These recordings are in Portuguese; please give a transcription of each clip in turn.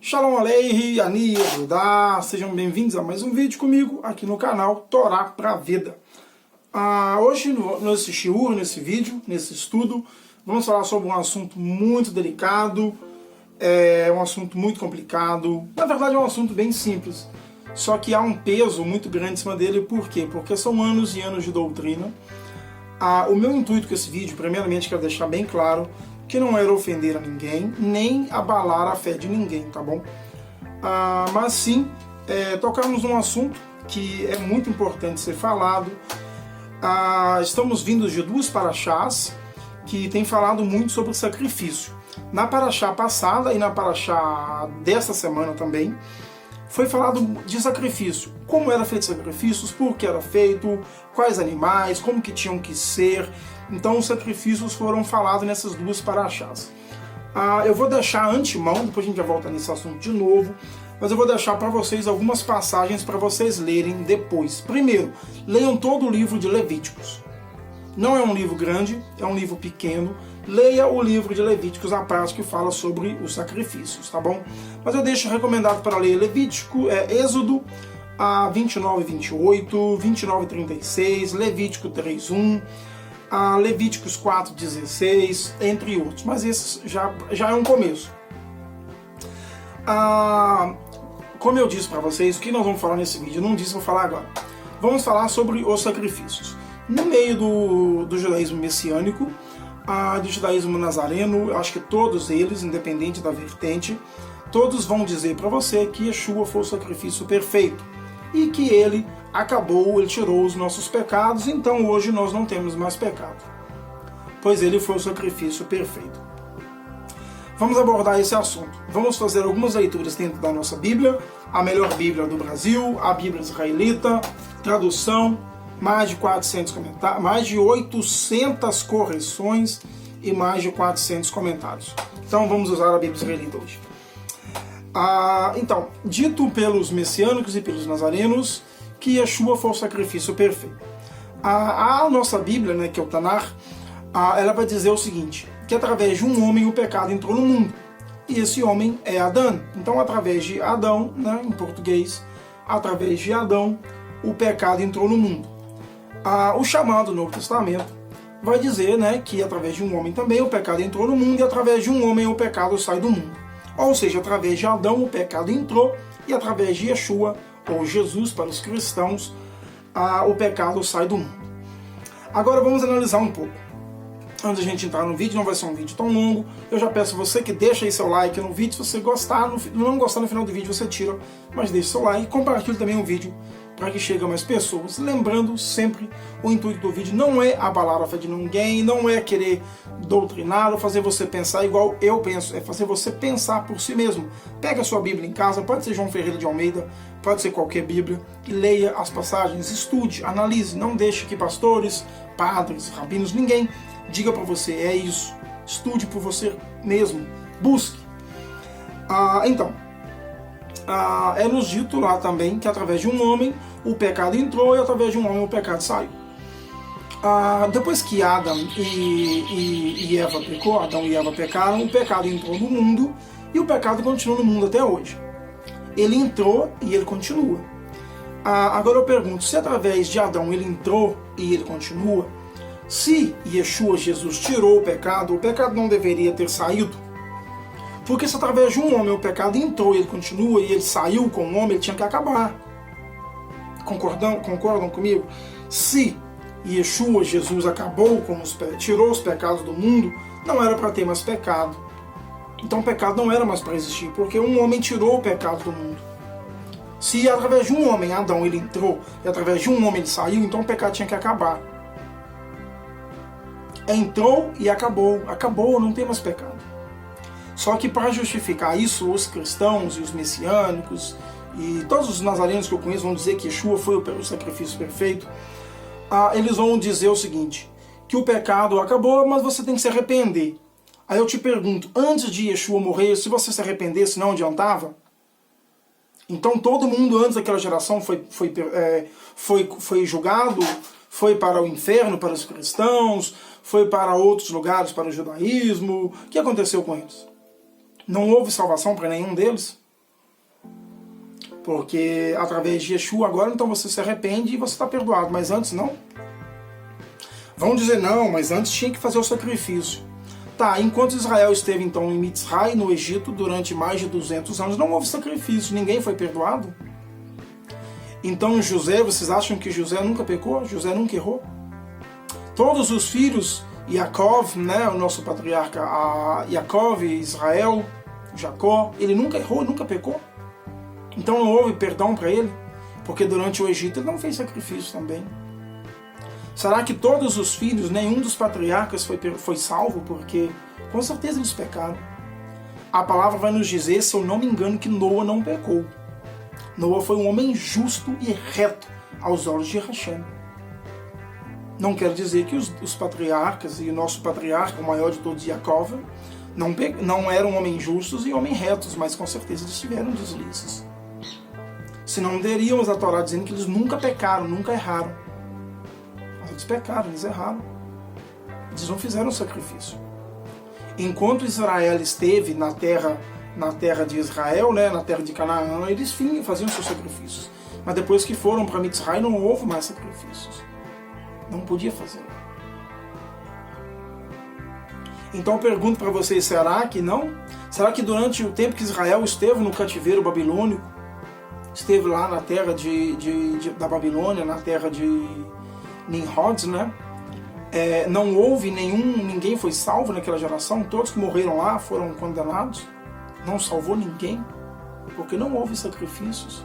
Shalom Aleichem, Ani Yehudá, sejam bem-vindos a mais um vídeo comigo aqui no canal Torá pra Vida. Hoje, nesse shiur, nesse vídeo, nesse estudo, vamos falar sobre um assunto muito delicado, um assunto muito complicado. Na verdade é um assunto bem simples, só que há um peso muito grande em cima dele. Por quê? Porque são anos e anos de doutrina. O meu intuito com esse vídeo, primeiramente, quero deixar bem claro que não era ofender a ninguém, nem abalar a fé de ninguém, tá bom? Mas sim, tocarmos num assunto que é muito importante ser falado. Estamos vindos de duas paraxás que têm falado muito sobre sacrifício. Na paraxá passada e na paraxá desta semana também, foi falado de sacrifício. Como era feito sacrifícios, por que era feito, quais animais, como que tinham que ser. Então os sacrifícios foram falados nessas duas paraxás. Eu vou deixar antemão, depois a gente já volta nesse assunto de novo, mas eu vou deixar para vocês algumas passagens para vocês lerem depois. Primeiro, leiam todo o livro de Levíticos. Não é um livro grande, é um livro pequeno. Leia o livro de Levíticos, a parte que fala sobre os sacrifícios, tá bom? Mas eu deixo recomendado para ler Levítico, Êxodo 29 e 28, 29 e 36, Levítico 3:1, Levíticos 4:16, entre outros. Mas esse já é um começo. Como eu disse para vocês, o que nós vamos falar nesse vídeo? Eu não disse, vou falar agora. Vamos falar sobre os sacrifícios. No meio do judaísmo messiânico, do judaísmo nazareno, eu acho que todos eles, independente da vertente, todos vão dizer para você que Yeshua foi o sacrifício perfeito e que ele acabou, ele tirou os nossos pecados, então hoje nós não temos mais pecado, pois ele foi o sacrifício perfeito. Vamos abordar esse assunto. Vamos fazer algumas leituras dentro da nossa Bíblia, a melhor Bíblia do Brasil, a Bíblia israelita, tradução, mais de 400 comentários, mais de 800 correções e mais de 400 comentários. Então vamos usar a Bíblia israelita hoje. Então, dito pelos messiânicos e pelos nazarenos que Yeshua foi o sacrifício perfeito. A nossa Bíblia, né, que é o Tanar, ela vai dizer o seguinte, que através de um homem o pecado entrou no mundo. E esse homem é Adão. Então, através de Adão, né, em português, através de Adão, o pecado entrou no mundo. O chamado Novo Testamento vai dizer, né, que através de um homem também o pecado entrou no mundo, e através de um homem o pecado sai do mundo. Ou seja, através de Adão o pecado entrou, e através de Yeshua, ou Jesus para os cristãos, o pecado sai do mundo. Agora vamos analisar um pouco. Antes de a gente entrar no vídeo, não vai ser um vídeo tão longo, eu já peço você que deixe aí seu like no vídeo. Se você gostar, não gostar no final do vídeo, você tira, mas deixe seu like e compartilhe também o vídeo para que chegue a mais pessoas. Lembrando sempre, o intuito do vídeo não é abalar a fé de ninguém, não é querer doutrinar ou fazer você pensar igual eu penso, é fazer você pensar por si mesmo. Pega a sua Bíblia em casa, pode ser João Ferreira de Almeida, pode ser qualquer Bíblia, e leia as passagens, estude, analise, não deixe que pastores, padres, rabinos, ninguém diga para você, é isso. Estude por você mesmo, busque. Então, é nos dito lá também que através de um homem o pecado entrou e através de um homem o pecado saiu. Depois que Adão e Eva pecou, Adão e Eva pecaram, o pecado entrou no mundo e o pecado continua no mundo até hoje. Ele entrou e ele continua. Agora eu pergunto, se através de Adão ele entrou e ele continua, se Yeshua, Jesus, tirou o pecado não deveria ter saído? Porque se através de um homem o pecado entrou e ele continua, e ele saiu com o homem, ele tinha que acabar. Concordam comigo? Se Yeshua, Jesus, acabou tirou os pecados do mundo, não era para ter mais pecado. Então o pecado não era mais para existir, porque um homem tirou o pecado do mundo. Se através de um homem, Adão, ele entrou, e através de um homem ele saiu, então o pecado tinha que acabar. Entrou e acabou, não tem mais pecado. Só que para justificar isso, os cristãos e os messiânicos e todos os nazarenos que eu conheço vão dizer que Yeshua foi o sacrifício perfeito. Eles vão dizer o seguinte, que o pecado acabou, mas você tem que se arrepender. Aí eu te pergunto, antes de Yeshua morrer, se você se arrependesse, não adiantava? Então todo mundo antes daquela geração foi julgado, foi para o inferno, para os cristãos, foi para outros lugares, para o judaísmo. O que aconteceu com eles? Não houve salvação para nenhum deles? Porque através de Yeshua agora, então você se arrepende e você está perdoado, mas antes não. Vão dizer, não, mas antes tinha que fazer o sacrifício. Tá, enquanto Israel esteve então em Mitzray, no Egito, durante mais de 200 anos, não houve sacrifício, ninguém foi perdoado. Então José, vocês acham que José nunca pecou? José nunca errou? Todos os filhos, Yaakov, né, o nosso patriarca, Yaakov, Israel, Jacó, ele nunca errou, nunca pecou. Então não houve perdão para ele, porque durante o Egito ele não fez sacrifício também. Será que todos os filhos, nenhum dos patriarcas foi salvo? Porque com certeza eles pecaram. A palavra vai nos dizer, se eu não me engano, que Noa não pecou. Noa foi um homem justo e reto aos olhos de Hashem. Não quer dizer que os patriarcas e o nosso patriarca, o maior de todos, Yaakov, não eram homens justos e homens retos, mas com certeza eles tiveram deslizes. Senão teríamos a Torá dizendo que eles nunca pecaram, nunca erraram. Mas eles pecaram, eles erraram. Eles não fizeram sacrifício. Enquanto Israel esteve na terra de Israel, né, na terra de Canaã, eles faziam seus sacrifícios. Mas depois que foram para Mitzray, não houve mais sacrifícios. Não podia fazer. Então eu pergunto para vocês, será que não? Será que durante o tempo que Israel esteve no cativeiro babilônico, esteve lá na terra da Babilônia, na terra de Nimrod, né? Não houve ninguém foi salvo naquela geração? Todos que morreram lá foram condenados? Não salvou ninguém? Porque não houve sacrifícios.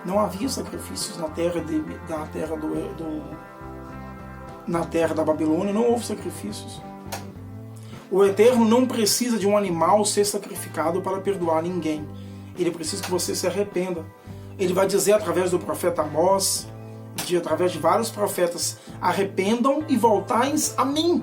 Não havia sacrifícios na terra da Babilônia, não houve sacrifícios. O Eterno não precisa de um animal ser sacrificado para perdoar ninguém. Ele precisa que você se arrependa. Ele vai dizer através do profeta Amós, através de vários profetas, arrependam e voltais a mim.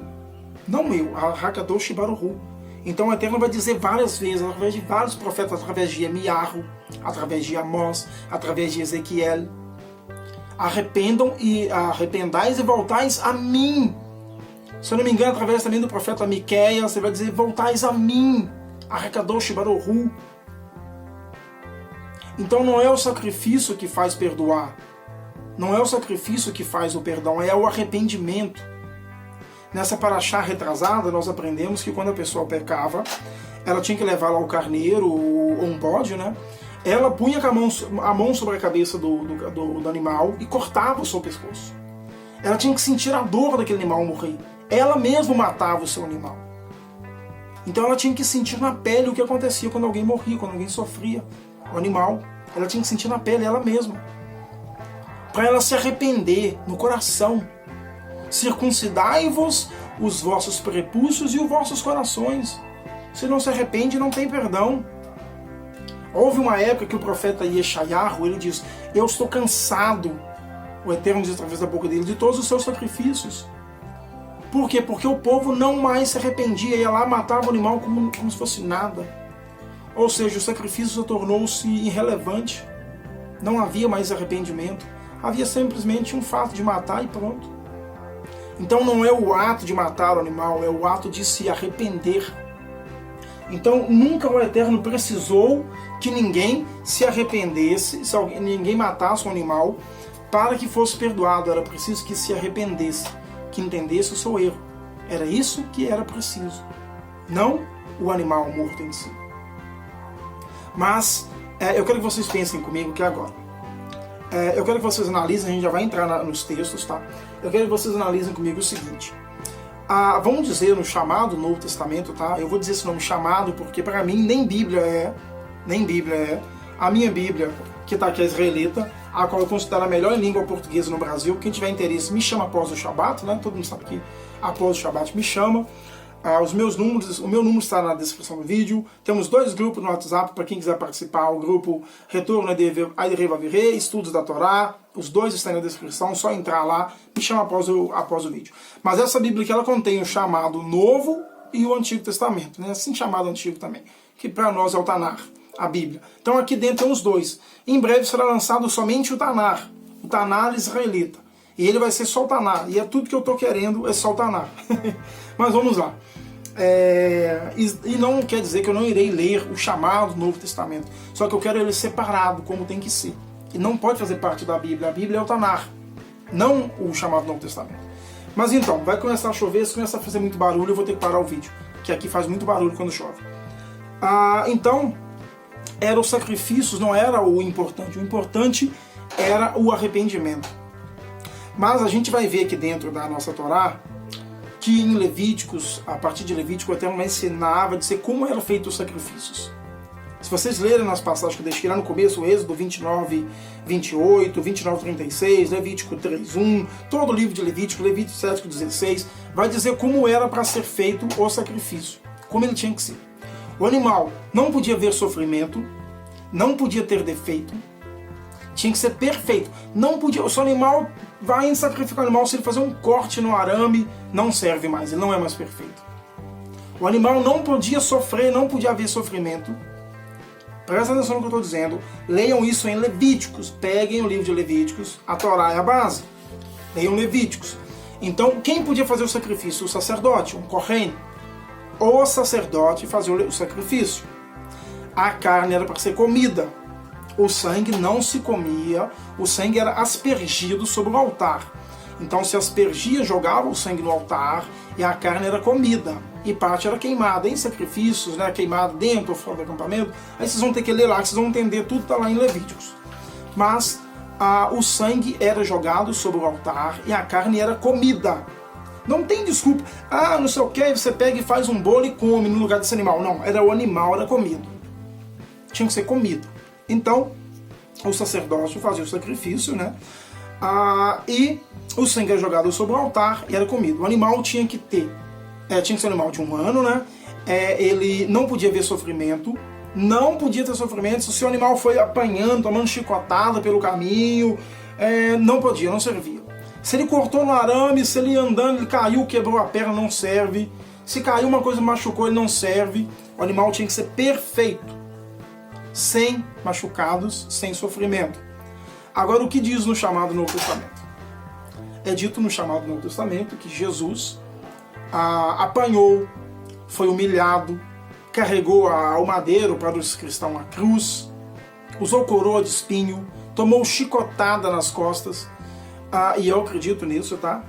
Não eu, a Hakadosh Baruch Hu. Então o Eterno vai dizer várias vezes, através de vários profetas, através de Emiarro, através de Amós, através de Ezequiel. Arrependais e voltais a mim. Se eu não me engano, através também do profeta Miqueias, você vai dizer, voltais a mim, a Hakadosh Baruch Hu. Então não é o sacrifício que faz perdoar. Não é o sacrifício que faz o perdão, é o arrependimento. Nessa paraxá retrasada, nós aprendemos que quando a pessoa pecava, ela tinha que levar lá o carneiro ou um bode, né? Ela punha a mão sobre a cabeça do animal e cortava o seu pescoço. Ela tinha que sentir a dor daquele animal morrer. Ela mesma matava o seu animal. Então ela tinha que sentir na pele o que acontecia quando alguém morria, quando alguém sofria. O animal, ela tinha que sentir na pele ela mesma. Para ela se arrepender no coração. Circuncidai-vos os vossos prepúcios e os vossos corações. Se não se arrepende, não tem perdão. Houve uma época que o profeta Yeshayahu, ele diz, eu estou cansado, o Eterno diz através da boca dele, de todos os seus sacrifícios. Por quê? Porque o povo não mais se arrependia, ia lá matava o animal como se fosse nada. Ou seja, o sacrifício tornou-se irrelevante. Não havia mais arrependimento. Havia simplesmente um fato de matar e pronto. Então não é o ato de matar o animal, é o ato de se arrepender. Então nunca o Eterno precisou que ninguém se arrependesse, ninguém matasse um animal para que fosse perdoado. Era preciso que se arrependesse, que entendesse o seu erro. Era isso que era preciso, não o animal morto em si. Mas eu quero que vocês pensem comigo que agora. Eu quero que vocês analisem, a gente já vai entrar nos textos, tá? Eu quero que vocês analisem comigo o seguinte. Vamos dizer no chamado Novo Testamento, tá? Eu vou dizer esse nome chamado porque para mim nem Bíblia é. A minha Bíblia, que está aqui, a israelita, a qual eu considero a melhor língua portuguesa no Brasil. Quem tiver interesse, me chama após o Shabat, né? Todo mundo sabe que após o Shabat me chama. O meu número está na descrição do vídeo. Temos 2 grupos no WhatsApp para quem quiser participar. O grupo Retorno Adirevavire, Estudos da Torá. Os 2 estão na descrição, só entrar lá, me chama após o vídeo. Mas essa Bíblia aqui, ela contém o chamado Novo e o Antigo Testamento, né? Assim chamado Antigo também, que para nós é o Tanar, a Bíblia. Então aqui dentro tem os 2. Em breve será lançado somente o Tanar israelita. E ele vai ser só o Tanar. E é tudo que eu estou querendo, é só o Tanar. Mas vamos lá. E não quer dizer que eu não irei ler o chamado Novo Testamento, só que eu quero ele separado, como tem que ser. E não pode fazer parte da Bíblia. A Bíblia é o Tanar, não o chamado Novo Testamento. Mas então, vai começar a chover, se começar a fazer muito barulho, eu vou ter que parar o vídeo, que aqui faz muito barulho quando chove. Então, eram os sacrifícios, não era o importante era o arrependimento. Mas a gente vai ver aqui dentro da nossa Torá, que em Levíticos, a partir de Levítico, até me ensinava a dizer como eram feitos os sacrifícios. Se vocês lerem nas passagens que eu deixei lá no começo, o Êxodo 29, 28, 29, 36, Levítico 3, 1, todo o livro de Levítico, Levítico 7, 16, vai dizer como era para ser feito o sacrifício, como ele tinha que ser. O animal não podia haver sofrimento, não podia ter defeito, tinha que ser perfeito. Não podia, o seu animal vai sacrificar o animal, se ele fazer um corte no arame, não serve mais, ele não é mais perfeito. O animal não podia sofrer, não podia haver sofrimento. Presta atenção no que eu estou dizendo. Leiam isso em Levíticos. Peguem o livro de Levíticos. A Torá é a base. Leiam Levíticos. Então, quem podia fazer o sacrifício? O sacerdote, um Kohen. O sacerdote fazia o sacrifício. A carne era para ser comida. O sangue não se comia. O sangue era aspergido sobre o altar. Então se aspergia, jogava o sangue no altar e a carne era comida. E parte era queimada em sacrifícios, né? Queimada dentro ou fora do acampamento. Aí vocês vão ter que ler lá, que vocês vão entender, tudo está lá em Levíticos. Mas o sangue era jogado sobre o altar e a carne era comida. Não tem desculpa. Não sei o que, você pega e faz um bolo e come no lugar desse animal. Não, era o animal, era comido. Tinha que ser comido. Então, o sacerdote fazia o sacrifício, né? E o sangue era jogado sobre o altar e era comido. O animal tinha que ser um animal de 1 ano, né? Ele não podia haver sofrimento, não podia ter sofrimento. Se o seu animal foi apanhando, tomando chicotada pelo caminho, não podia, não servia. Se ele cortou no arame, se ele andando, ele caiu, quebrou a perna, não serve. Se caiu uma coisa, machucou, ele não serve. O animal tinha que ser perfeito, sem machucados, sem sofrimento. Agora, o que diz no chamado Novo Testamento? É dito no chamado Novo Testamento que Jesus apanhou, foi humilhado, carregou o madeiro para os cristãos a cruz, usou coroa de espinho, tomou chicotada nas costas, e eu acredito nisso, tá?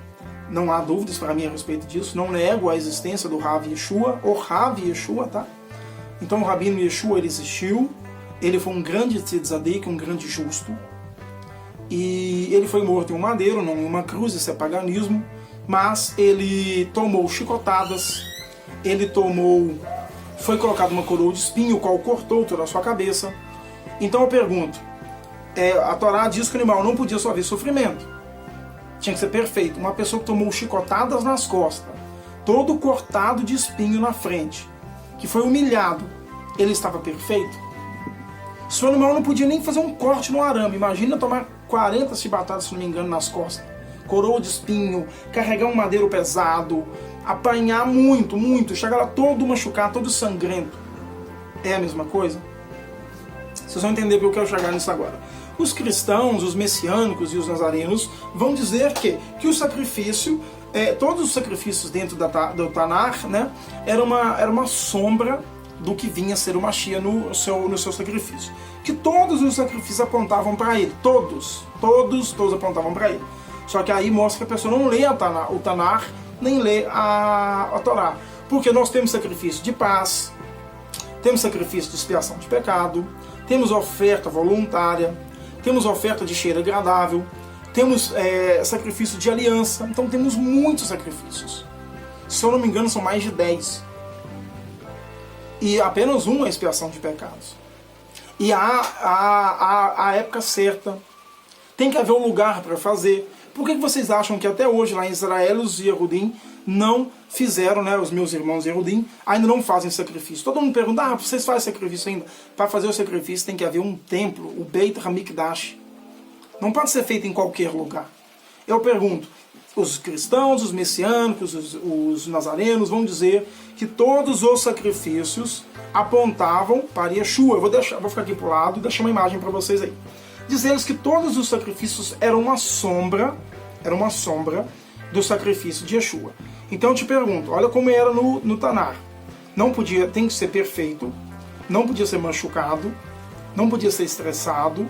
Não há dúvidas para mim a respeito disso, não nego a existência do Rav Yeshua, o Rav Yeshua, tá? Então o Rabino Yeshua, ele existiu, ele foi um grande tzaddik, um grande justo, e ele foi morto em um madeiro, não em uma cruz, isso é paganismo, mas ele tomou chicotadas, foi colocado uma coroa de espinho, o qual cortou toda a sua cabeça. Então eu pergunto, a Torá diz que o animal não podia só haver sofrimento, tinha que ser perfeito. Uma pessoa que tomou chicotadas nas costas, todo cortado de espinho na frente, que foi humilhado, ele estava perfeito? Se o animal não podia nem fazer um corte no arame, imagina tomar 40 chibatadas, se não me engano, nas costas, coroa de espinho, carregar um madeiro pesado, apanhar muito, chegar lá todo machucado, todo sangrento. É a mesma coisa? Vocês vão entender porque eu quero chegar nisso agora. Os cristãos, os messiânicos e os nazarenos vão dizer que o sacrifício, todos os sacrifícios dentro do Tanar, né, era uma sombra do que vinha a ser o Mashiach no seu sacrifício. Que todos os sacrifícios apontavam para ele. Todos apontavam para ele. Só que aí mostra que a pessoa não lê o Tanar, nem lê a Torá. Porque nós temos sacrifício de paz, temos sacrifício de expiação de pecado, temos oferta voluntária, temos oferta de cheiro agradável, temos sacrifício de aliança. Então temos muitos sacrifícios. Se eu não me engano, são mais de 10. E apenas uma é expiação de pecados. E a época certa. Tem que haver um lugar para fazer. Por que vocês acham que até hoje lá em Israel os Yehudim não fizeram, né, os meus irmãos Yehudim ainda não fazem sacrifício? Todo mundo pergunta, vocês fazem sacrifício ainda? Para fazer o sacrifício tem que haver um templo, o Beit HaMikdash. Não pode ser feito em qualquer lugar. Eu pergunto, os cristãos, os messiânicos, os nazarenos vão dizer que todos os sacrifícios apontavam para Yeshua. Eu vou ficar aqui pro lado e deixar uma imagem para vocês aí. Diz eles que todos os sacrifícios eram uma sombra do sacrifício de Yeshua. Então eu te pergunto, olha como era no Tanar. Tem que ser perfeito, não podia ser machucado, não podia ser estressado,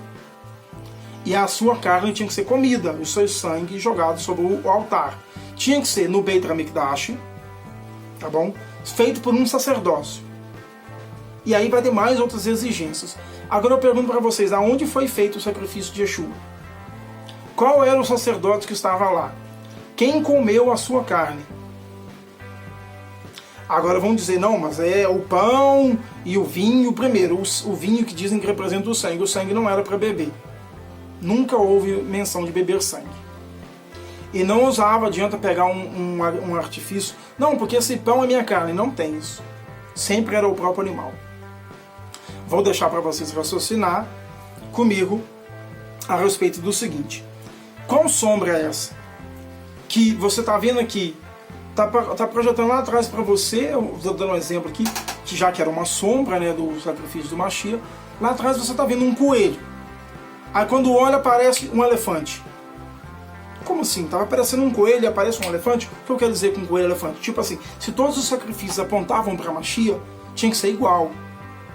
e a sua carne tinha que ser comida, o seu sangue jogado sobre o altar. Tinha que ser no Beit HaMikdash, tá bom? Feito por um sacerdócio. E aí vai ter mais outras exigências. Agora eu pergunto para vocês, aonde foi feito o sacrifício de Yeshua? Qual era o sacerdote que estava lá? Quem comeu a sua carne? Agora vão dizer, não, mas é o pão e o vinho primeiro. O vinho que dizem que representa o sangue não era para beber. Nunca houve menção de beber sangue. E não adianta pegar um artifício. Não, porque esse pão é minha carne. Não tem isso. Sempre era o próprio animal. Vou deixar para vocês raciocinar comigo a respeito do seguinte. Qual sombra é essa? Que você está vendo aqui, está projetando lá atrás para você, eu vou dando um exemplo aqui, que já que era uma sombra, né, do sacrifício do Mashiach, lá atrás você está vendo um coelho. Aí quando olha aparece um elefante. Como assim? Estava aparecendo um coelho e aparece um elefante? O que eu quero dizer com coelho e elefante? Tipo assim, se todos os sacrifícios apontavam para Mashiach, tinha que ser igual,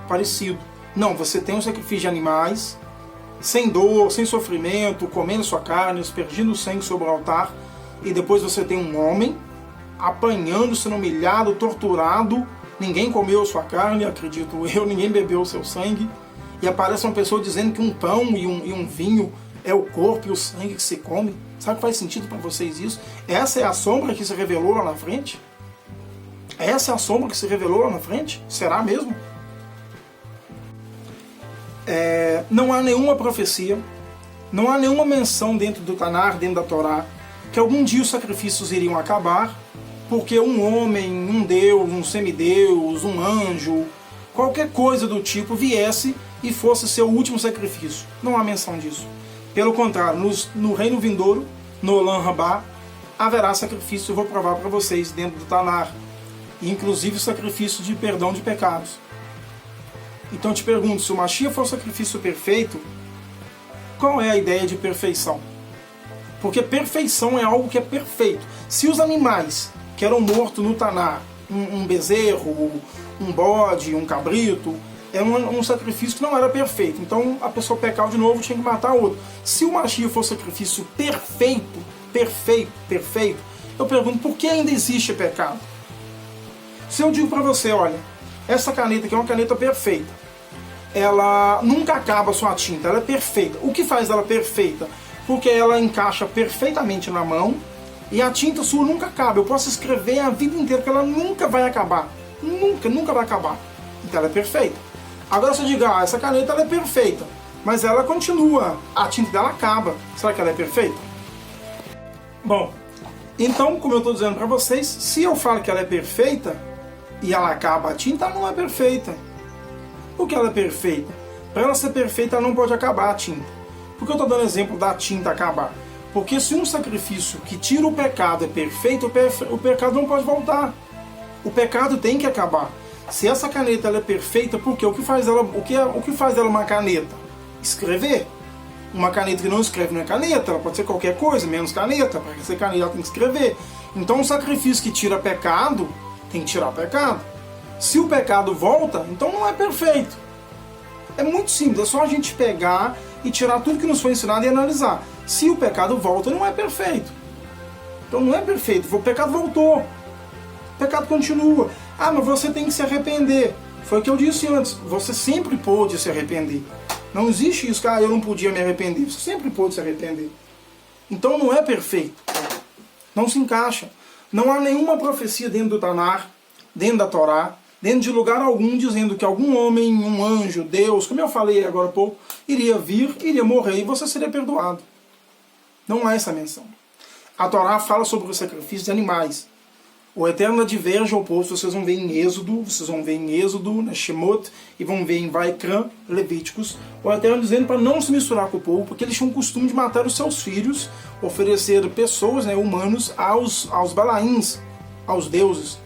parecido. Não, você tem um sacrifício de animais, sem dor, sem sofrimento, comendo sua carne, aspergindo sangue sobre o altar, e depois você tem um homem apanhando, sendo humilhado, torturado, ninguém comeu sua carne, acredito eu, ninguém bebeu o seu sangue, e aparece uma pessoa dizendo que um pão e um vinho é o corpo e o sangue que se come. Sabe que faz sentido para vocês isso? Essa é a sombra que se revelou lá na frente? Essa é a sombra que se revelou lá na frente? Será mesmo? Não há nenhuma profecia, não há nenhuma menção dentro do Tanar, dentro da Torá, que algum dia os sacrifícios iriam acabar, porque um homem, um deus, um semideus, um anjo, qualquer coisa do tipo viesse e fosse seu último sacrifício. Não há menção disso. Pelo contrário, no reino vindouro, no Olam Rabá, haverá sacrifício, eu vou provar para vocês, dentro do Tanar, inclusive o sacrifício de perdão de pecados. Então eu te pergunto, se o Mashiach for o sacrifício perfeito, qual é a ideia de perfeição? Porque perfeição é algo que é perfeito. Se os animais que eram mortos no Tanar, um bezerro, um bode, um cabrito, é um sacrifício que não era perfeito. Então a pessoa pecava de novo, tinha que matar outro. Se o Mashiach for sacrifício perfeito, eu pergunto, por que ainda existe pecado? Se eu digo para você, olha, essa caneta aqui é uma caneta perfeita, ela nunca acaba a sua tinta, ela é perfeita. O que faz ela perfeita? Porque ela encaixa perfeitamente na mão e a tinta sua nunca acaba. Eu posso escrever a vida inteira que ela nunca vai acabar. Nunca vai acabar. Então ela é perfeita. Agora se eu digo, essa caneta ela é perfeita, mas ela continua, a tinta dela acaba. Será que ela é perfeita? Bom, então, como eu estou dizendo para vocês, se eu falo que ela é perfeita e ela acaba a tinta, ela não é perfeita. Por que ela é perfeita? Para ela ser perfeita, ela não pode acabar a tinta. Por que eu estou dando exemplo da tinta acabar? Porque se um sacrifício que tira o pecado é perfeito, o pecado não pode voltar. O pecado tem que acabar. Se essa caneta ela é perfeita, por quê? O que faz dela uma caneta? Escrever. Uma caneta que não escreve não é caneta, ela pode ser qualquer coisa, menos caneta. Para ser caneta ela tem que escrever. Então um sacrifício que tira pecado, tem que tirar pecado. Se o pecado volta, então não é perfeito. É muito simples, é só a gente pegar e tirar tudo que nos foi ensinado e analisar. Se o pecado volta, não é perfeito. Então não é perfeito, o pecado voltou. O pecado continua. Mas você tem que se arrepender. Foi o que eu disse antes, você sempre pôde se arrepender. Não existe isso, eu não podia me arrepender. Você sempre pôde se arrepender. Então não é perfeito. Não se encaixa. Não há nenhuma profecia dentro do Tanar, dentro da Torá, dentro de lugar algum, dizendo que algum homem, um anjo, Deus, como eu falei agora há pouco, iria vir, iria morrer e você seria perdoado. Não há essa menção. A Torá fala sobre o sacrifício de animais. O Eterno adverge ao povo, vocês vão ver em Êxodo, na Shemot, e vão ver em Vaikra, Levíticos, o Eterno dizendo para não se misturar com o povo, porque eles tinham o costume de matar os seus filhos, oferecer pessoas, humanos, aos balaíns, aos deuses.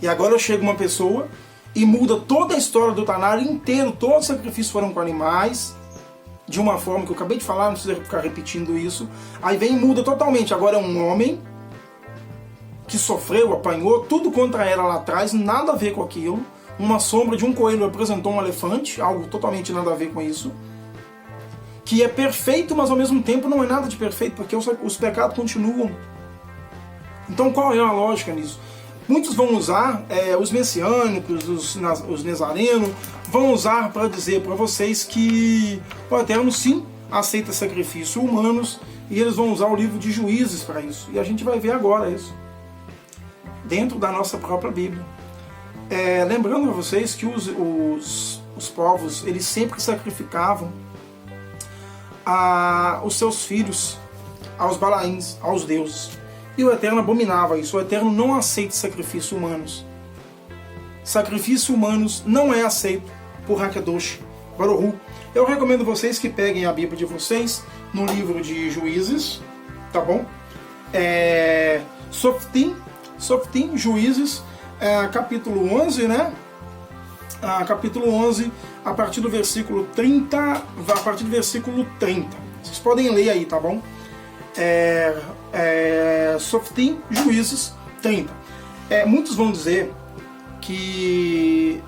E agora chega uma pessoa e muda toda a história do Tanar inteiro, todos os sacrifícios foram com animais, de uma forma que eu acabei de falar, não precisa ficar repetindo isso. Aí vem e muda totalmente, agora é um homem que sofreu, apanhou, tudo contra ela lá atrás, nada a ver com aquilo. Uma sombra de um coelho representou um elefante, algo totalmente nada a ver com isso. Que é perfeito, mas ao mesmo tempo não é nada de perfeito, porque os pecados continuam. Então qual é a lógica nisso? Muitos vão usar, os messiânicos, os nazarenos, vão usar para dizer para vocês que o Eterno sim aceita sacrifícios humanos, e eles vão usar o livro de Juízes para isso. E a gente vai ver agora isso, dentro da nossa própria Bíblia. Lembrando a vocês que os povos, eles sempre sacrificavam os seus filhos aos Balaíns, aos deuses. E o Eterno abominava isso. O Eterno não aceita sacrifícios humanos. Sacrifícios humanos não é aceito por Hakadosh Baruch Hu. Eu recomendo vocês que peguem a Bíblia de vocês no livro de Juízes, tá bom? Softim, Juízes, capítulo 11, né? Capítulo 11, a partir do versículo 30, Vocês podem ler aí, tá bom? Softim, Juízes 30. Muitos vão dizer que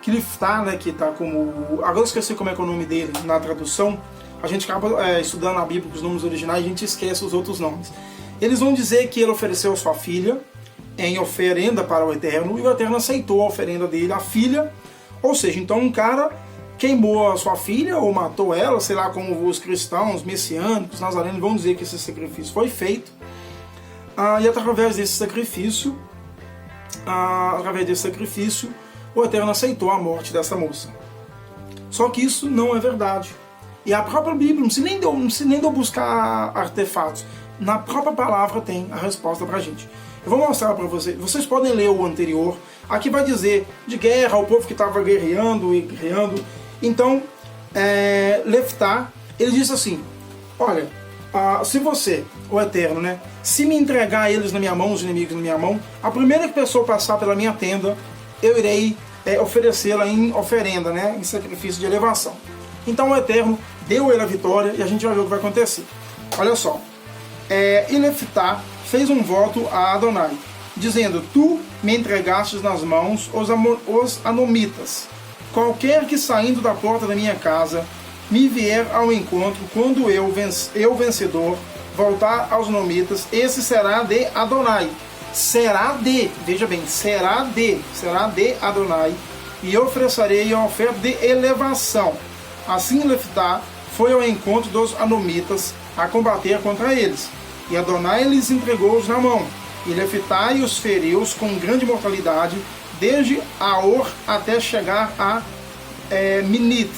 Liftá, né, que tá como... Agora eu esqueci como é que é o nome dele na tradução. A gente acaba estudando a Bíblia com os nomes originais e a gente esquece os outros nomes. Eles vão dizer que ele ofereceu sua filha em oferenda para o Eterno, e o Eterno aceitou a oferenda dele, a filha. Ou seja, então um cara queimou a sua filha ou matou ela, sei lá, como os cristãos, messiânicos, nazarenos vão dizer que esse sacrifício foi feito. E através desse sacrifício, o Eterno aceitou a morte dessa moça. Só que isso não é verdade. E a própria Bíblia, não precisa nem de eu buscar artefatos. Na própria palavra tem a resposta pra gente. Eu vou mostrar para vocês. Vocês podem ler o anterior. Aqui vai dizer de guerra, o povo que estava guerreando e guerreando. Então, Liftá, ele disse assim: olha, se você, o Eterno, né, se me entregar eles na minha mão, os inimigos na minha mão, a primeira pessoa passar pela minha tenda, eu irei oferecê-la em oferenda, né, em sacrifício de elevação. Então o Eterno deu ele a vitória e a gente vai ver o que vai acontecer. Olha só. E Liftá fez um voto a Adonai, dizendo: tu me entregastes nas mãos os anomitas. Qualquer que saindo da porta da minha casa me vier ao encontro, quando eu vencedor voltar aos anomitas, esse será de Adonai. Veja bem, será de Adonai, e eu oferecerei a oferta de elevação. Assim Liftá foi ao encontro dos anomitas a combater contra eles. E Adonai lhes entregou-os na mão. E Liftá os feriu com grande mortalidade, desde Aor até chegar a Minit,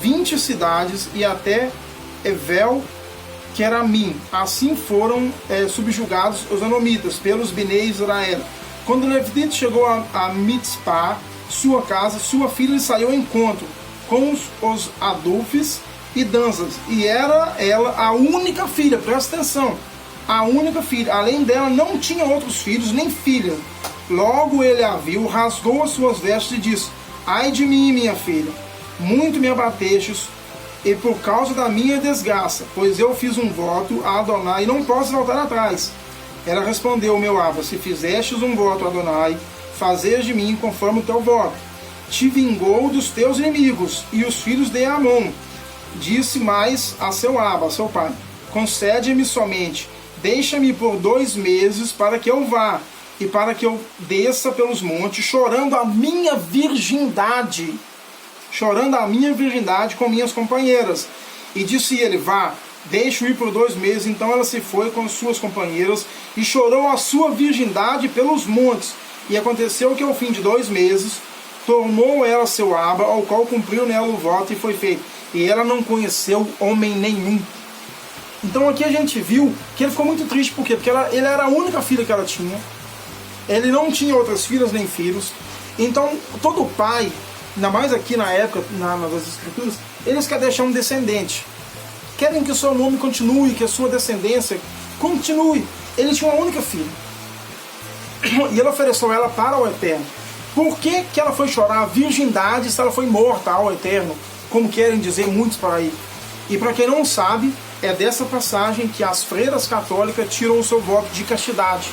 20 cidades, e até Evel Queramim. Assim foram subjugados os anomitas pelos Bnei Israel. Quando Liftá chegou a Mitzpah, sua casa, sua filha lhe saiu ao encontro com os adulfes e danças, e era ela a única filha, presta atenção, a única filha. Além dela não tinha outros filhos nem filha. Logo ele a viu, rasgou as suas vestes e disse: ai de mim, minha filha, muito me abatestes, e por causa da minha desgraça, pois eu fiz um voto a Adonai e não posso voltar atrás. Ela respondeu: meu Abba, se fizestes um voto a Adonai, fazeis de mim conforme o teu voto. Te vingou dos teus inimigos e os filhos de Amon. Disse mais a seu Abba, seu pai: concede-me somente, deixa-me por 2 meses para que eu vá, e para que eu desça pelos montes, chorando a minha virgindade com minhas companheiras. E disse ele: vá, deixe-o ir por 2 meses. Então ela se foi com suas companheiras e chorou a sua virgindade pelos montes. E aconteceu que ao fim de 2 meses tomou ela seu Abba, ao qual cumpriu nela o voto, e foi feito. E ela não conheceu homem nenhum. Então aqui a gente viu que ele ficou muito triste. Por quê? Porque ele era a única filha que ela tinha. Ele não tinha outras filhas nem filhos. Então todo pai, ainda mais aqui na época, nas escrituras, eles querem deixar um descendente. Querem que o seu nome continue, que a sua descendência continue. Ele tinha uma única filha. E ele ofereceu ela para o Eterno. Por que ela foi chorar a virgindade se ela foi morta ao Eterno? Como querem dizer muitos por aí. E para quem não sabe, é dessa passagem que as freiras católicas tiram o seu voto de castidade.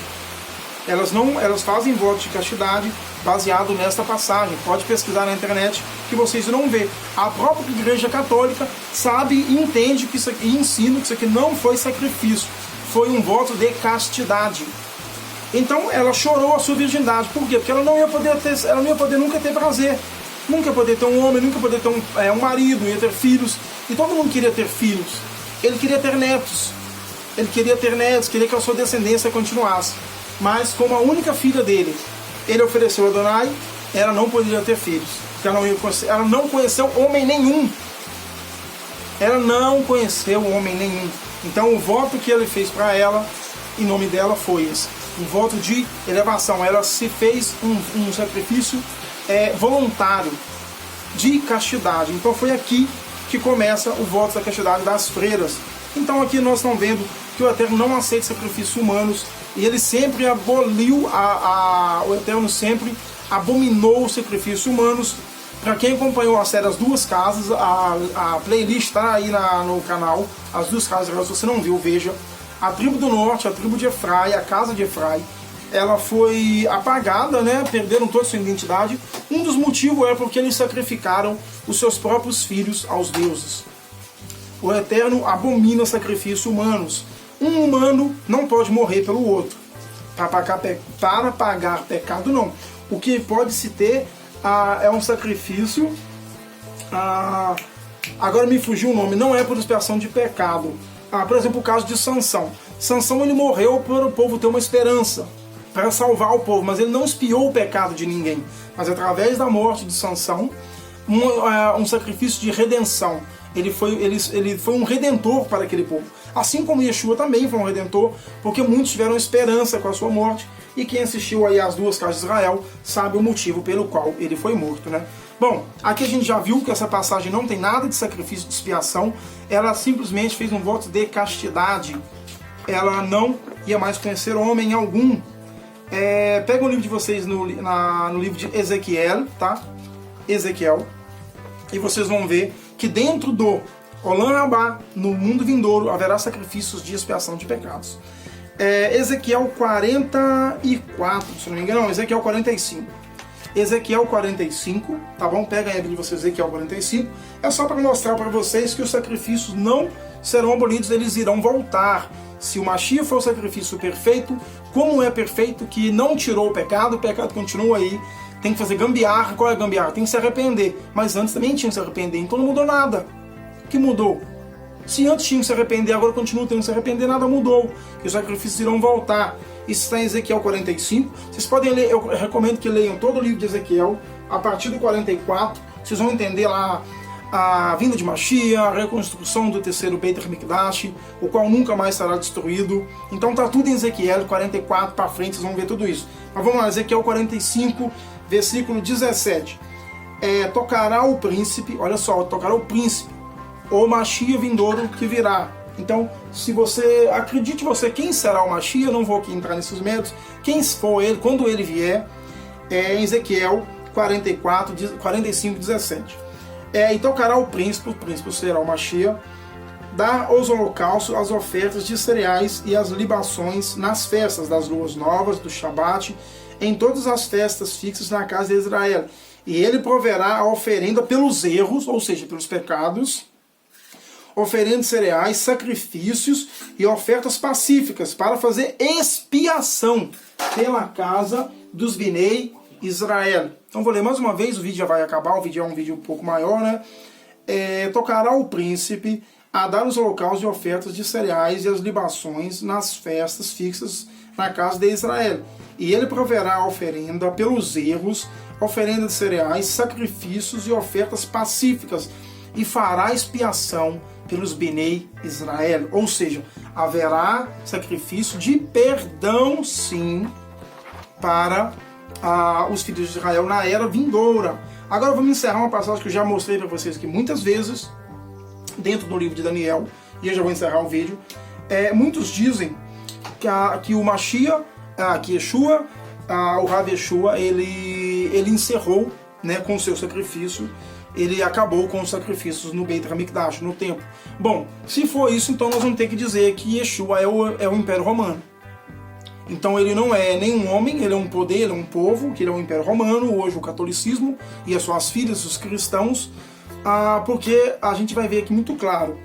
Elas fazem voto de castidade baseado nesta passagem. Pode pesquisar na internet que vocês irão ver. A própria Igreja Católica sabe e entende que isso aqui, e ensina que isso aqui não foi sacrifício, foi um voto de castidade. Então ela chorou a sua virgindade. Por quê? Porque ela não ia poder nunca ter prazer, nunca ia poder ter um homem, nunca ia poder ter um marido, não ia ter filhos. E todo mundo queria ter filhos. Ele queria ter netos. Ele queria ter netos, queria que a sua descendência continuasse. Mas como a única filha dele, ele ofereceu a Adonai, ela não poderia ter filhos. Ela não conheceu homem nenhum. Ela não conheceu homem nenhum. Então o voto que ele fez para ela, em nome dela, foi esse. Um voto de elevação. Ela se fez um sacrifício voluntário de castidade. Então foi aqui que começa o voto da castidade das freiras. Então aqui nós estamos vendo que o Eterno não aceita sacrifícios humanos. E ele sempre aboliu, o Eterno sempre abominou os sacrifícios humanos. Para quem acompanhou a série As Duas Casas, a playlist está aí no canal, As Duas Casas, se você não viu, veja. A tribo do norte, a tribo de Efrai, a casa de Efrai, ela foi apagada, né? Perderam toda a sua identidade. Um dos motivos é porque eles sacrificaram os seus próprios filhos aos deuses. O Eterno abomina sacrifícios humanos. Um humano não pode morrer pelo outro. Para pagar pecado, não. O que pode se ter é um sacrifício. Agora me fugiu o nome. Não é por expiação de pecado. Por exemplo, o caso de Sansão. Sansão, ele morreu para o povo ter uma esperança, para salvar o povo, mas ele não expiou o pecado de ninguém. Mas através da morte de Sansão, um sacrifício de redenção. Ele foi um redentor para aquele povo. Assim como Yeshua também foi um redentor, porque muitos tiveram esperança com a sua morte, e quem assistiu aí As Duas Casas de Israel sabe o motivo pelo qual ele foi morto, né? Bom, aqui a gente já viu que essa passagem não tem nada de sacrifício de expiação, ela simplesmente fez um voto de castidade. Ela não ia mais conhecer homem algum. Pega o livro de vocês no livro de Ezequiel, tá? Ezequiel, e vocês vão ver que dentro do Olam Rabá, no mundo vindouro, haverá sacrifícios de expiação de pecados. Ezequiel 44, se não me engano, não, Ezequiel 45. Ezequiel 45, tá bom? Pega aí a Bíblia de vocês, Ezequiel 45. É só para mostrar para vocês que os sacrifícios não serão abolidos, eles irão voltar. Se o Mashiach for o sacrifício perfeito, como é perfeito, que não tirou o pecado continua aí. Tem que fazer gambiarra. Qual é a gambiarra? Tem que se arrepender. Mas antes também tinha que se arrepender, então não mudou nada. O que mudou? Se antes tinha que se arrepender, agora continua tendo que se arrepender, nada mudou. Que os sacrifícios irão voltar. Isso está em Ezequiel 45. Vocês podem ler, eu recomendo que leiam todo o livro de Ezequiel, a partir do 44. Vocês vão entender lá a vinda de Mashiach, a reconstrução do terceiro Beit HaMikdash, o qual nunca mais será destruído. Então tá tudo em Ezequiel 44 para frente, vocês vão ver tudo isso. Mas vamos lá, Ezequiel 45, versículo 17. Tocará o príncipe, olha só, tocará o príncipe, o Mashiach vindouro que virá. Então, se você, acredite você, quem será o Mashiach, eu não vou aqui entrar nesses méritos, quem for ele, quando ele vier, em Ezequiel 45, 17. E tocará o príncipe será o Mashiach, dá os holocaustos, as ofertas de cereais e as libações nas festas das luas novas, do Shabat, em todas as festas fixas na casa de Israel. E ele proverá a oferenda pelos erros, ou seja, pelos pecados, oferenda de cereais, sacrifícios e ofertas pacíficas para fazer expiação pela casa dos Binei Israel. Então vou ler mais uma vez, o vídeo já vai acabar, o vídeo é um vídeo um pouco maior, né? Tocará o príncipe a dar os holocaustos e ofertas de cereais e as libações nas festas fixas na casa de Israel. E ele proverá a oferenda pelos erros, oferenda de cereais, sacrifícios e ofertas pacíficas, e fará expiação pelos Binei Israel. Ou seja, haverá sacrifício de perdão, sim, para os filhos de Israel na era vindoura. Agora vamos encerrar uma passagem que eu já mostrei para vocês aqui muitas vezes, dentro do livro de Daniel, e eu já vou encerrar o vídeo. Muitos dizem que o Mashiach, que Yeshua, o Rav Yeshua, ele encerrou, né, com o seu sacrifício, ele acabou com os sacrifícios no Beit HaMikdash, no templo. Bom, se for isso, então nós vamos ter que dizer que Yeshua é o Império Romano. Então ele não é nenhum homem, ele é um poder, ele é um povo, que ele é o Império Romano, hoje o catolicismo e as suas filhas, os cristãos, porque a gente vai ver aqui muito claro,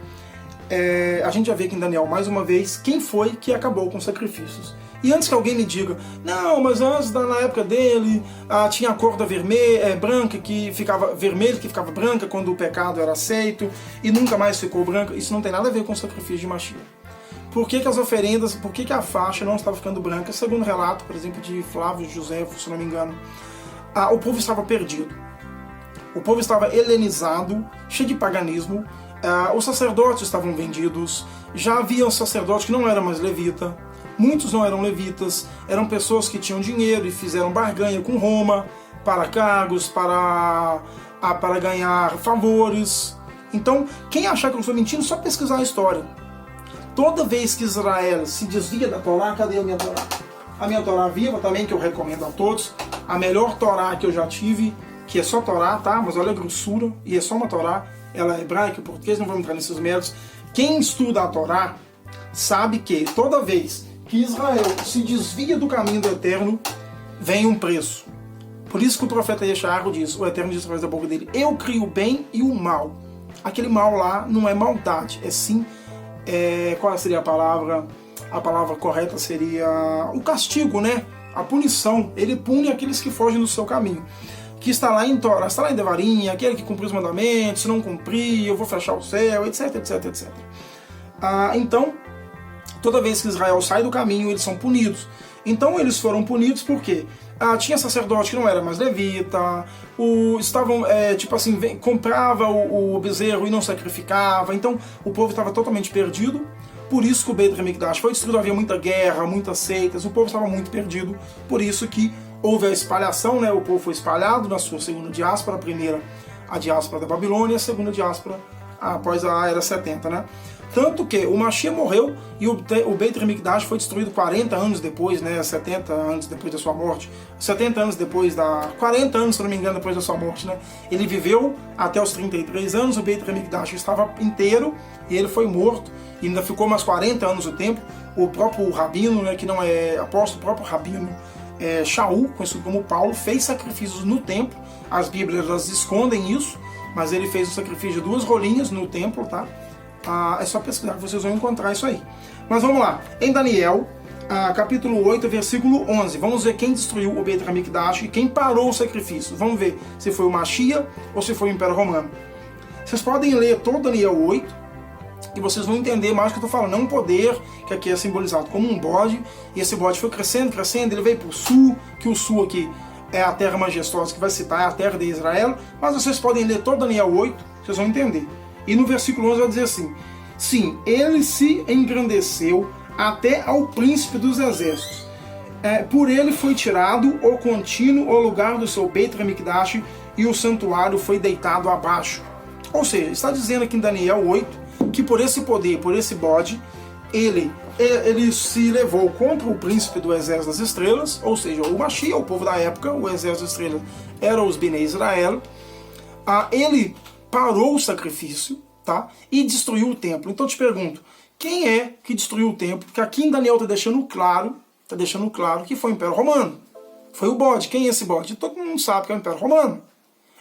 a gente vai ver aqui em Daniel, mais uma vez, quem foi que acabou com os sacrifícios. E antes que alguém me diga, não, mas antes, na época dele, tinha a cor da branca que ficava vermelha, que ficava branca quando o pecado era aceito, e nunca mais ficou branca. Isso não tem nada a ver com o sacrifício de Mashiach. Por que as oferendas, por que a faixa não estava ficando branca? Segundo o relato, por exemplo, de Flávio Josefo, se não me engano, o povo estava perdido. O povo estava helenizado, cheio de paganismo, os sacerdotes estavam vendidos, já havia um sacerdote que não era mais levita, muitos não eram levitas, eram pessoas que tinham dinheiro e fizeram barganha com Roma para cargos, para ganhar favores. Então, quem achar que eu estou mentindo, só pesquisar a história. Toda vez que Israel se desvia da Torá, cadê a minha Torá? A minha Torá viva também, que eu recomendo a todos, a melhor Torá que eu já tive, que é só Torá, tá? Mas olha a grossura, e é só uma Torá, ela é hebraica, português, não vou entrar nesses méritos. Quem estuda a Torá sabe que toda vez que Israel se desvia do caminho do Eterno, vem um preço. Por isso que o profeta Yeshayahu diz, o Eterno diz através da boca dele, eu crio o bem e o mal. Aquele mal lá não é maldade, é sim, qual seria a palavra? A palavra correta seria o castigo, né? A punição. Ele pune aqueles que fogem do seu caminho. Que está lá em Torá, está lá em Devarim, aquele que cumpriu os mandamentos, se não cumprir, eu vou fechar o céu, etc, etc, etc. Então, toda vez que Israel sai do caminho, eles são punidos. Então eles foram punidos porque tinha sacerdote que não era mais levita, comprava o bezerro e não sacrificava, então o povo estava totalmente perdido. Por isso que o Beit HaMikdash foi destruído, havia muita guerra, muitas seitas, o povo estava muito perdido, por isso que houve a espalhação, né? O povo foi espalhado na sua segunda diáspora, a primeira a diáspora da Babilônia, a segunda diáspora após a Era 70, né? Tanto que o Mashiach morreu e o Beit HaMikdash foi destruído 40 anos depois, né? 70 anos depois da sua morte. 70 anos depois 40 anos, se não me engano, depois da sua morte, né? Ele viveu até os 33 anos, o Beit HaMikdash estava inteiro e ele foi morto. E ainda ficou mais 40 anos o tempo. O próprio Rabino, né, que não é apóstolo, o próprio Rabino Shaul, conhecido como Paulo, fez sacrifícios no templo. As Bíblias elas escondem isso, mas ele fez o sacrifício de 2 rolinhas no templo, tá? É só pesquisar que vocês vão encontrar isso aí. Mas vamos lá. Em Daniel, capítulo 8, versículo 11. Vamos ver quem destruiu o Beit HaMikdash e quem parou o sacrifício. Vamos ver se foi o Mashiach ou se foi o Império Romano. Vocês podem ler todo Daniel 8 e vocês vão entender mais o que eu estou falando. É um poder que aqui é simbolizado como um bode. E esse bode foi crescendo, crescendo. Ele veio para o sul, que o sul aqui é a terra majestosa que vai citar, é a terra de Israel. Mas vocês podem ler todo Daniel 8, vocês vão entender. E no versículo 11 vai dizer assim: sim, ele se engrandeceu até ao príncipe dos exércitos. Por ele foi tirado o contínuo o lugar do seu Beit HaMikdash e o santuário foi deitado abaixo. Ou seja, está dizendo aqui em Daniel 8 que por esse poder, por esse bode, ele se levou contra o príncipe do exército das estrelas, ou seja, o Mashiach, o povo da época, o exército das estrelas eram os Bnei Israel. Ele parou o sacrifício, tá? E destruiu o templo. Então eu te pergunto, quem é que destruiu o templo? Porque aqui em Daniel está deixando claro que foi o Império Romano. Foi o bode. Quem é esse bode? Todo mundo sabe que é o Império Romano.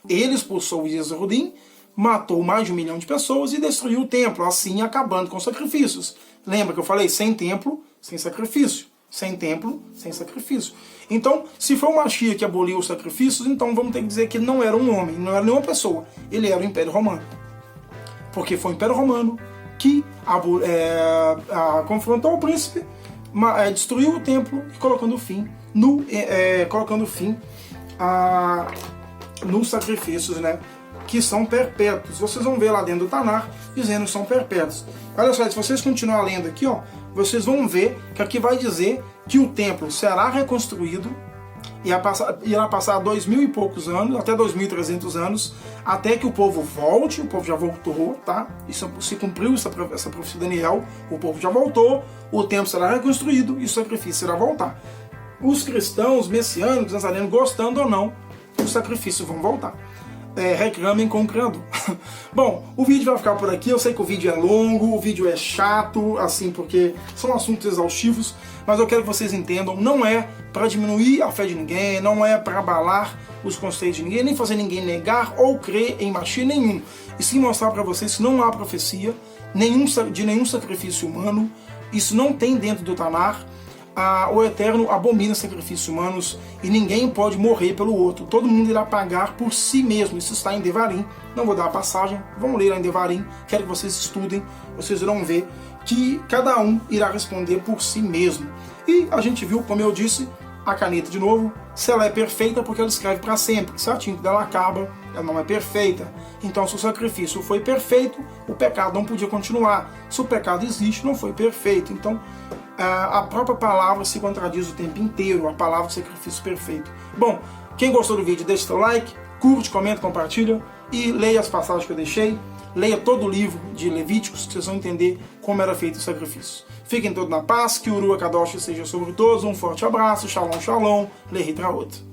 Ele expulsou os Yehudim, matou mais de 1 milhão de pessoas e destruiu o templo, assim acabando com os sacrifícios. Lembra que eu falei? Sem templo, sem sacrifício. Sem templo, sem sacrifício. Então, se foi o Mashiach que aboliu os sacrifícios, então vamos ter que dizer que ele não era um homem, não era nenhuma pessoa. Ele era o Império Romano. Porque foi o Império Romano que confrontou o príncipe, destruiu o templo e colocando fim nos sacrifícios, né, que são perpétuos. Vocês vão ver lá dentro do Tanar dizendo que são perpétuos. Olha só, se vocês continuarem lendo aqui, ó, vocês vão ver que aqui vai dizer que o templo será reconstruído e irá passar 2.000 e poucos anos, até 2.300 anos, até que o povo volte. O povo já voltou, tá? Isso se cumpriu essa profecia de Daniel, o povo já voltou, o templo será reconstruído e o sacrifício irá voltar. Os cristãos, messiânicos, nazarenos, gostando ou não, os sacrifícios vão voltar. reclamem com o Criador. Bom, o vídeo vai ficar por aqui. Eu sei que o vídeo é longo, o vídeo é chato, assim, porque são assuntos exaustivos, mas eu quero que vocês entendam, não é para diminuir a fé de ninguém, não é para abalar os conceitos de ninguém, nem fazer ninguém negar ou crer em Mashiach nenhum, e sim mostrar para vocês que não há profecia de nenhum sacrifício humano, isso não tem dentro do Tanar. O Eterno abomina sacrifícios humanos e ninguém pode morrer pelo outro. Todo mundo irá pagar por si mesmo. Isso está em Devarim. Não vou dar a passagem, vamos ler lá em Devarim. Quero que vocês estudem, vocês irão ver que cada um irá responder por si mesmo. E a gente viu, como eu disse, a caneta de novo, se ela é perfeita porque ela escreve para sempre. Se a tinta dela acaba, ela não é perfeita. Então, se o sacrifício foi perfeito, o pecado não podia continuar. Se o pecado existe, não foi perfeito. Então, a própria palavra se contradiz o tempo inteiro, a palavra do sacrifício perfeito. Bom, quem gostou do vídeo, deixa seu like, curte, comenta, compartilha e leia as passagens que eu deixei. Leia todo o livro de Levíticos, que vocês vão entender como era feito o sacrifício. Fiquem todos na paz, que o Urua Kadosh seja sobre todos. Um forte abraço, shalom, shalom, Lehi Traot.